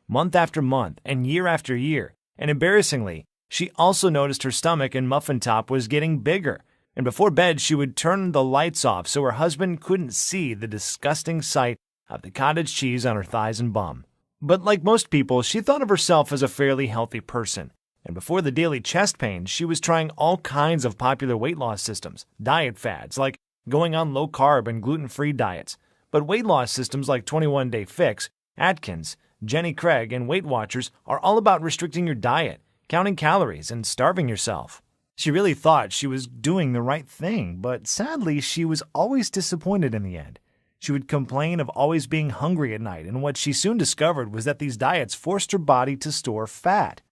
month after month and year after year, and embarrassingly, she also noticed her stomach and muffin top was getting bigger, and before bed she would turn the lights off so her husband couldn't see the disgusting sight of the cottage cheese on her thighs and bum. But like most people, she thought of herself as a fairly healthy person, and before the daily chest pain, she was trying all kinds of popular weight loss systems, diet fads like going on low-carb and gluten-free diets. But weight loss systems like 21 Day Fix, Atkins, Jenny Craig, and Weight Watchers are all about restricting your diet, counting calories, and starving yourself. She really thought she was doing the right thing, but sadly, she was always disappointed in the end. She would complain of always being hungry at night, and what she soon discovered was that these diets forced her body to store fat.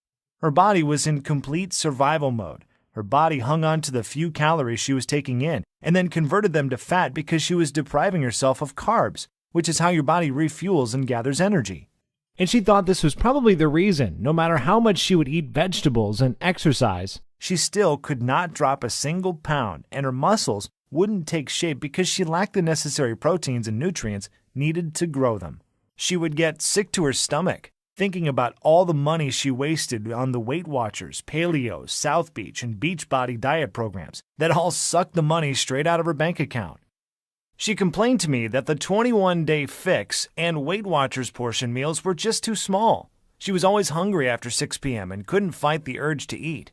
Her body was in complete survival mode. Her body hung on to the few calories she was taking in, and then converted them to fat because she was depriving herself of carbs, which is how your body refuels and gathers energy. And she thought this was probably the reason, no matter how much she would eat vegetables and exercise, she still could not drop a single pound, and her muscles wouldn't take shape because she lacked the necessary proteins and nutrients needed to grow them. She would get sick to her stomach, thinking about all the money she wasted on the Weight Watchers, Paleo, South Beach, and Beachbody diet programs that all sucked the money straight out of her bank account. She complained to me that the 21 Day Fix and Weight Watchers portion meals were just too small. She was always hungry after 6 p.m. and couldn't fight the urge to eat.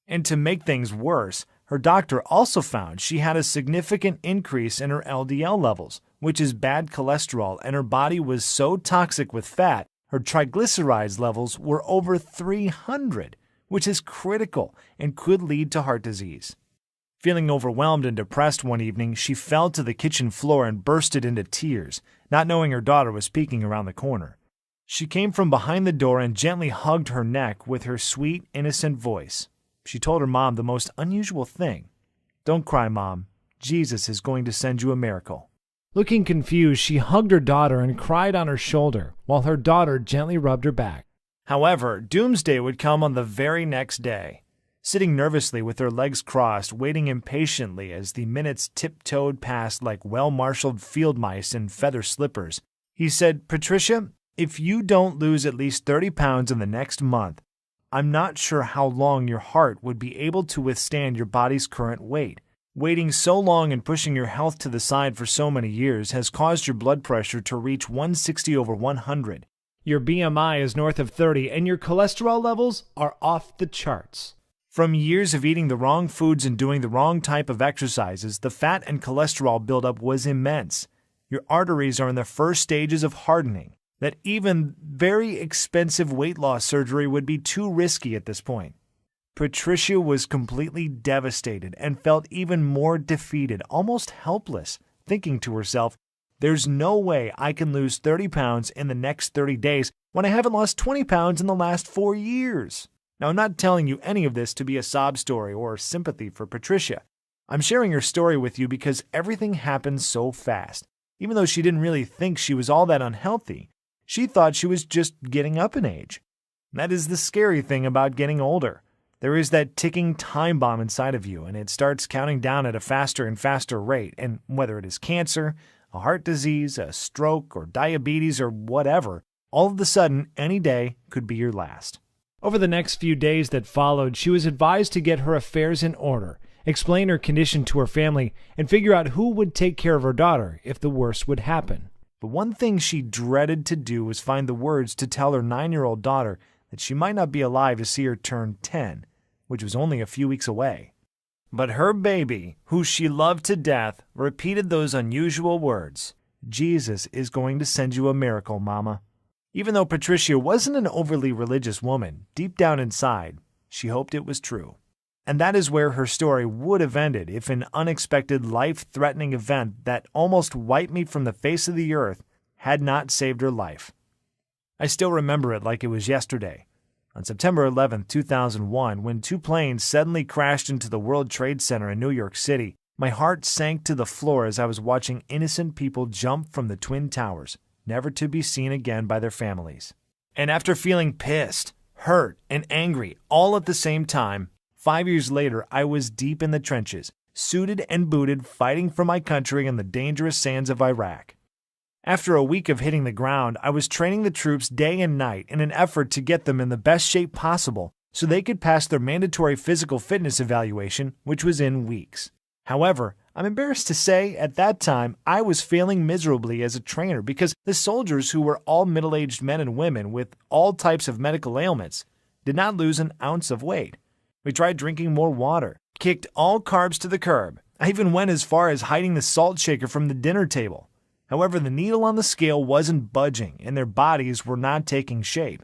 And to make things worse, her doctor also found she had a significant increase in her LDL levels, which is bad cholesterol, and her body was so toxic with fat, her triglycerides levels were over 300, which is critical and could lead to heart disease. Feeling overwhelmed and depressed one evening, she fell to the kitchen floor and bursted into tears, not knowing her daughter was peeking around the corner. She came from behind the door and gently hugged her neck with her sweet, innocent voice. She told her mom the most unusual thing. "Don't cry, Mom. Jesus is going to send you a miracle." Looking confused, she hugged her daughter and cried on her shoulder, while her daughter gently rubbed her back. However, doomsday would come on the very next day. Sitting nervously with her legs crossed, waiting impatiently as the minutes tiptoed past like well-marshaled field mice in feather slippers, he said, "Patricia, if you don't lose at least 30 pounds in the next month, I'm not sure how long your heart would be able to withstand your body's current weight. Waiting so long and pushing your health to the side for so many years has caused your blood pressure to reach 160/100. Your BMI is north of 30, and your cholesterol levels are off the charts. From years of eating the wrong foods and doing the wrong type of exercises, the fat and cholesterol buildup was immense. Your arteries are in the first stages of hardening, that even very expensive weight loss surgery would be too risky at this point." Patricia was completely devastated and felt even more defeated, almost helpless, thinking to herself, "There's no way I can lose 30 pounds in the next 30 days when I haven't lost 20 pounds in the last 4 years." Now, I'm not telling you any of this to be a sob story or sympathy for Patricia. I'm sharing her story with you because everything happened so fast. Even though she didn't really think she was all that unhealthy, she thought she was just getting up in age. That is the scary thing about getting older. There is that ticking time bomb inside of you, and it starts counting down at a faster and faster rate. And whether it is cancer, a heart disease, a stroke, or diabetes, or whatever, all of a sudden, any day could be your last. Over the next few days that followed, she was advised to get her affairs in order, explain her condition to her family, and figure out who would take care of her daughter if the worst would happen. But one thing she dreaded to do was find the words to tell her 9-year-old daughter that she might not be alive to see her turn 10, which was only a few weeks away. But her baby, who she loved to death, repeated those unusual words, "Jesus is going to send you a miracle, Mama." Even though Patricia wasn't an overly religious woman, deep down inside, she hoped it was true. And that is where her story would have ended if an unexpected, life-threatening event that almost wiped me from the face of the earth had not saved her life. I still remember it like it was yesterday. On September 11, 2001, when 2 planes suddenly crashed into the World Trade Center in New York City, my heart sank to the floor as I was watching innocent people jump from the Twin Towers, never to be seen again by their families. And after feeling pissed, hurt, and angry all at the same time, 5 years later, I was deep in the trenches, suited and booted, fighting for my country in the dangerous sands of Iraq. After a week of hitting the ground, I was training the troops day and night in an effort to get them in the best shape possible so they could pass their mandatory physical fitness evaluation, which was in weeks. However, I'm embarrassed to say, at that time, I was failing miserably as a trainer because the soldiers, who were all middle-aged men and women with all types of medical ailments, did not lose an ounce of weight. We tried drinking more water, kicked all carbs to the curb. I even went as far as hiding the salt shaker from the dinner table. However, the needle on the scale wasn't budging and their bodies were not taking shape.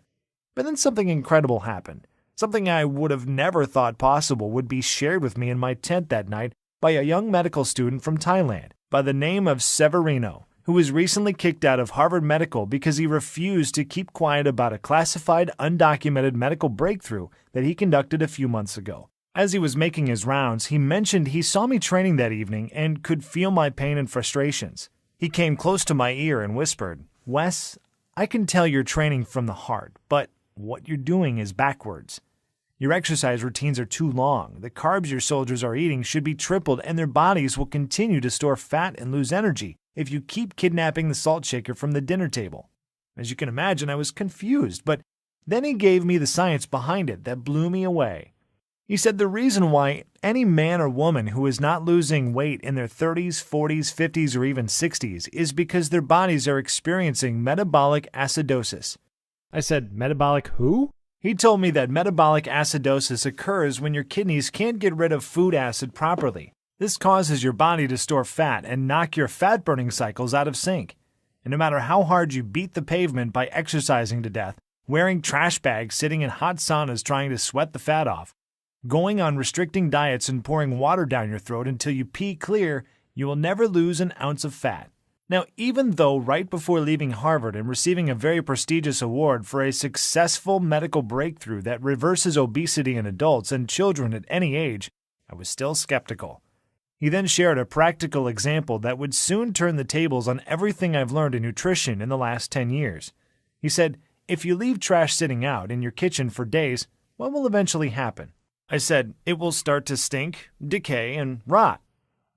But then something incredible happened. Something I would have never thought possible would be shared with me in my tent that night by a young medical student from Thailand by the name of Severino, who was recently kicked out of Harvard Medical because he refused to keep quiet about a classified, undocumented medical breakthrough that he conducted a few months ago. As he was making his rounds, he mentioned he saw me training that evening and could feel my pain and frustrations. He came close to my ear and whispered, "Wes, I can tell you're training from the heart, but what you're doing is backwards. Your exercise routines are too long. The carbs your soldiers are eating should be tripled, and their bodies will continue to store fat and lose energy if you keep kidnapping the salt shaker from the dinner table." As you can imagine, I was confused, but then he gave me the science behind it that blew me away. He said the reason why any man or woman who is not losing weight in their 30s, 40s, 50s, or even 60s is because their bodies are experiencing metabolic acidosis. I said, "Metabolic who?" He told me that metabolic acidosis occurs when your kidneys can't get rid of food acid properly. This causes your body to store fat and knock your fat-burning cycles out of sync. And no matter how hard you beat the pavement by exercising to death, wearing trash bags, sitting in hot saunas trying to sweat the fat off, going on restricting diets and pouring water down your throat until you pee clear, you will never lose an ounce of fat. Now, even though right before leaving Harvard and receiving a very prestigious award for a successful medical breakthrough that reverses obesity in adults and children at any age, I was still skeptical. He then shared a practical example that would soon turn the tables on everything I've learned in nutrition in the last 10 years. He said, "If you leave trash sitting out in your kitchen for days, what will eventually happen?" I said, "It will start to stink, decay, and rot."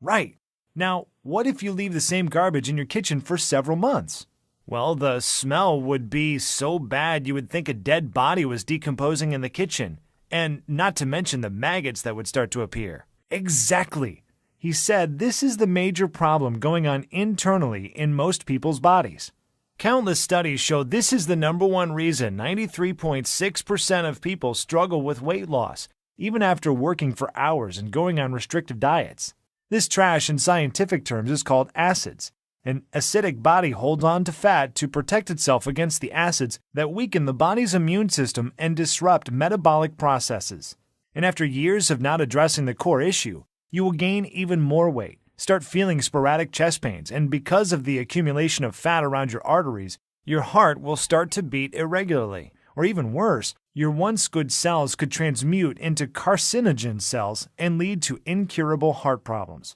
"Right. Now, what if you leave the same garbage in your kitchen for several months?" "Well, the smell would be so bad you would think a dead body was decomposing in the kitchen, and not to mention the maggots that would start to appear." Exactly. He said this is the major problem going on internally in most people's bodies. Countless studies show this is the number one reason 93.6% of people struggle with weight loss, even after working for hours and going on restrictive diets. This trash in scientific terms is called acids. An acidic body holds on to fat to protect itself against the acids that weaken the body's immune system and disrupt metabolic processes. And after years of not addressing the core issue, you will gain even more weight, start feeling sporadic chest pains, and because of the accumulation of fat around your arteries, your heart will start to beat irregularly. Or even worse, your once good cells could transmute into carcinogen cells and lead to incurable heart problems.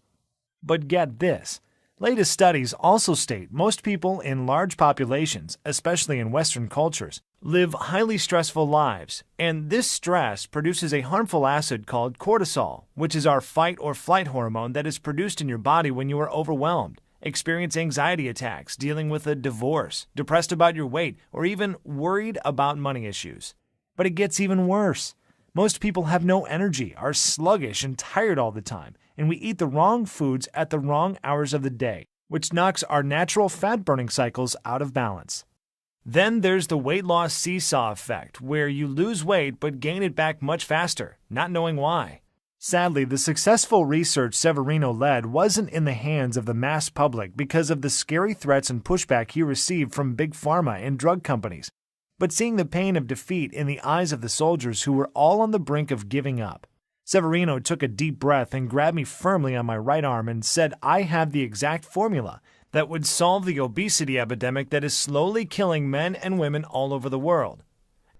But get this. Latest studies also state most people in large populations, especially in Western cultures, live highly stressful lives, and this stress produces a harmful acid called cortisol, which is our fight or flight hormone that is produced in your body when you are overwhelmed, experience anxiety attacks, dealing with a divorce, depressed about your weight, or even worried about money issues. But it gets even worse. Most people have no energy, are sluggish and tired all the time, and we eat the wrong foods at the wrong hours of the day, which knocks our natural fat-burning cycles out of balance. Then there's the weight loss seesaw effect, where you lose weight but gain it back much faster, not knowing why. Sadly, the successful research Severino led wasn't in the hands of the mass public because of the scary threats and pushback he received from big pharma and drug companies, but seeing the pain of defeat in the eyes of the soldiers who were all on the brink of giving up. Severino took a deep breath and grabbed me firmly on my right arm and said I have the exact formula that would solve the obesity epidemic that is slowly killing men and women all over the world.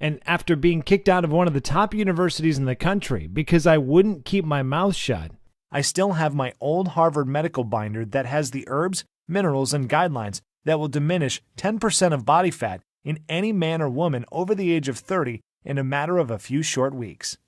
And after being kicked out of one of the top universities in the country because I wouldn't keep my mouth shut, I still have my old Harvard medical binder that has the herbs, minerals, and guidelines that will diminish 10% of body fat in any man or woman over the age of 30 in a matter of a few short weeks.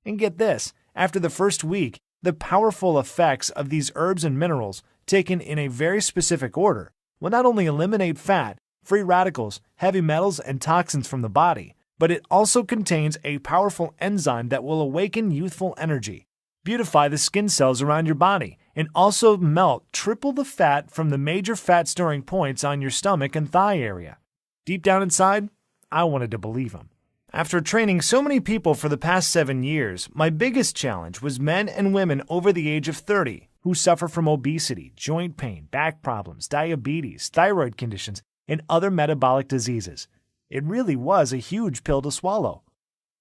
And get this, after the first week, the powerful effects of these herbs and minerals, taken in a very specific order, will not only eliminate fat, free radicals, heavy metals, and toxins from the body, but it also contains a powerful enzyme that will awaken youthful energy, beautify the skin cells around your body, and also melt triple the fat from the major fat storing points on your stomach and thigh area. Deep down inside, I wanted to believe him. After training so many people for the past 7 years, my biggest challenge was men and women over the age of 30 who suffer from obesity, joint pain, back problems, diabetes, thyroid conditions, and other metabolic diseases. It really was a huge pill to swallow.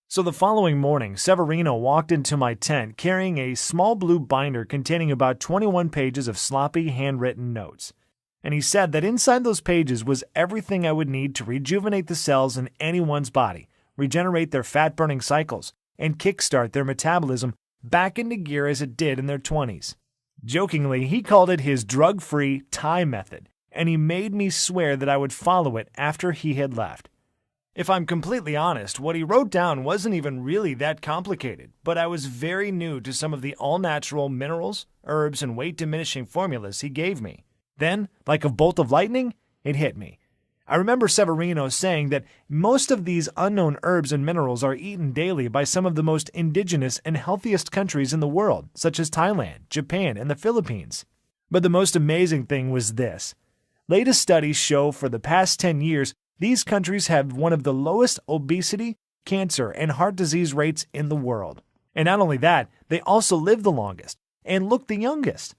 So the following morning, Severino walked into my tent carrying a small blue binder containing about 21 pages of sloppy handwritten notes. And he said that inside those pages was everything I would need to rejuvenate the cells in anyone's body, regenerate their fat-burning cycles, and kickstart their metabolism back into gear as it did in their 20s. Jokingly, he called it his drug-free Thai method, and he made me swear that I would follow it after he had left. If I'm completely honest, what he wrote down wasn't even really that complicated, but I was very new to some of the all-natural minerals, herbs, and weight-diminishing formulas he gave me. Then, like a bolt of lightning, it hit me. I remember Severino saying that most of these unknown herbs and minerals are eaten daily by some of the most indigenous and healthiest countries in the world, such as Thailand, Japan, and the Philippines. But the most amazing thing was this. Latest studies show for the past 10 years, these countries have one of the lowest obesity, cancer, and heart disease rates in the world. And not only that, they also live the longest and look the youngest.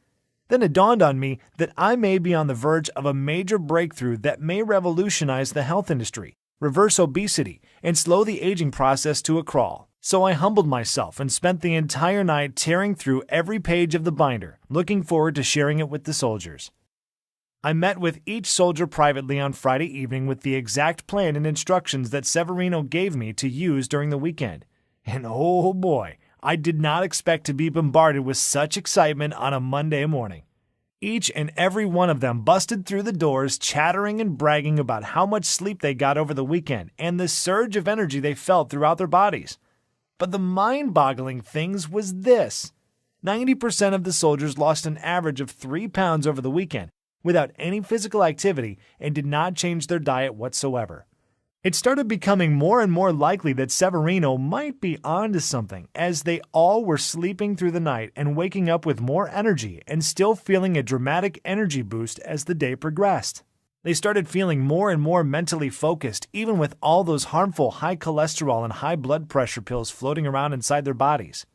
Then it dawned on me that I may be on the verge of a major breakthrough that may revolutionize the health industry, reverse obesity, and slow the aging process to a crawl. So I humbled myself and spent the entire night tearing through every page of the binder, looking forward to sharing it with the soldiers. I met with each soldier privately on Friday evening with the exact plan and instructions that Severino gave me to use during the weekend. And oh boy, I did not expect to be bombarded with such excitement on a Monday morning. Each and every one of them busted through the doors chattering and bragging about how much sleep they got over the weekend and the surge of energy they felt throughout their bodies. But the mind-boggling things was this. 90% of the soldiers lost an average of 3 pounds over the weekend without any physical activity and did not change their diet whatsoever. It started becoming more and more likely that Severino might be onto something, as they all were sleeping through the night and waking up with more energy and still feeling a dramatic energy boost as the day progressed. They started feeling more and more mentally focused, even with all those harmful high cholesterol and high blood pressure pills floating around inside their bodies.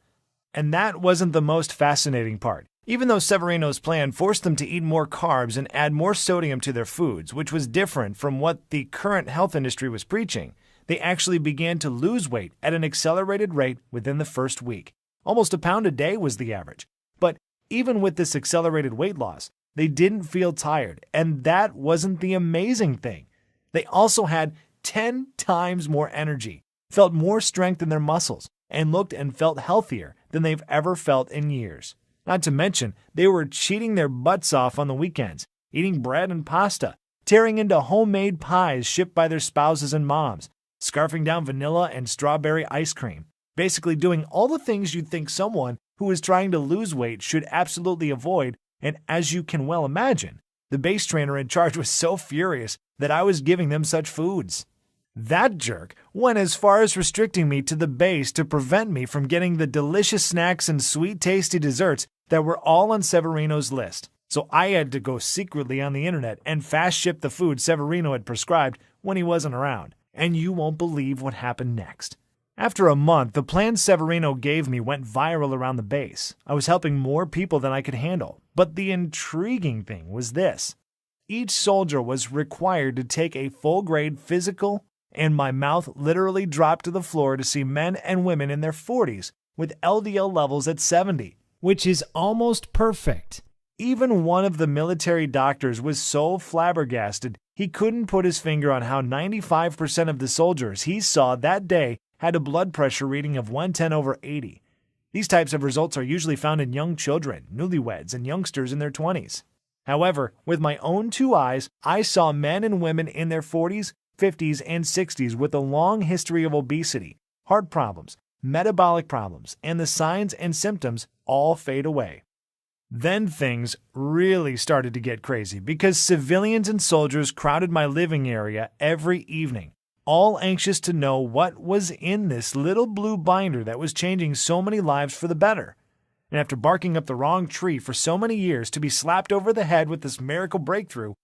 And that wasn't the most fascinating part. Even though Severino's plan forced them to eat more carbs and add more sodium to their foods, which was different from what the current health industry was preaching, they actually began to lose weight at an accelerated rate within the first week. Almost a pound a day was the average. But even with this accelerated weight loss, they didn't feel tired, and that wasn't the amazing thing. They also had 10 times more energy, felt more strength in their muscles, and looked and felt healthier than they've ever felt in years. Not to mention, they were cheating their butts off on the weekends, eating bread and pasta, tearing into homemade pies shipped by their spouses and moms, scarfing down vanilla and strawberry ice cream, basically doing all the things you'd think someone who is trying to lose weight should absolutely avoid, and as you can well imagine, the base trainer in charge was so furious that I was giving them such foods. That jerk went as far as restricting me to the base to prevent me from getting the delicious snacks and sweet tasty desserts that were all on Severino's list. So I had to go secretly on the internet and fast ship the food Severino had prescribed when he wasn't around. And you won't believe what happened next. After a month, the plan Severino gave me went viral around the base. I was helping more people than I could handle. But the intriguing thing was this. Each soldier was required to take a full-grade physical, and my mouth literally dropped to the floor to see men and women in their 40s with LDL levels at 70, which is almost perfect. Even one of the military doctors was so flabbergasted he couldn't put his finger on how 95% of the soldiers he saw that day had a blood pressure reading of 110/80. These types of results are usually found in young children, newlyweds, and youngsters in their 20s. However, with my own 2 eyes, I saw men and women in their 40s, 50s, and 60s with a long history of obesity, heart problems, metabolic problems, and the signs and symptoms all fade away. Then things really started to get crazy because civilians and soldiers crowded my living area every evening, all anxious to know what was in this little blue binder that was changing so many lives for the better. And after barking up the wrong tree for so many years to be slapped over the head with this miracle breakthrough,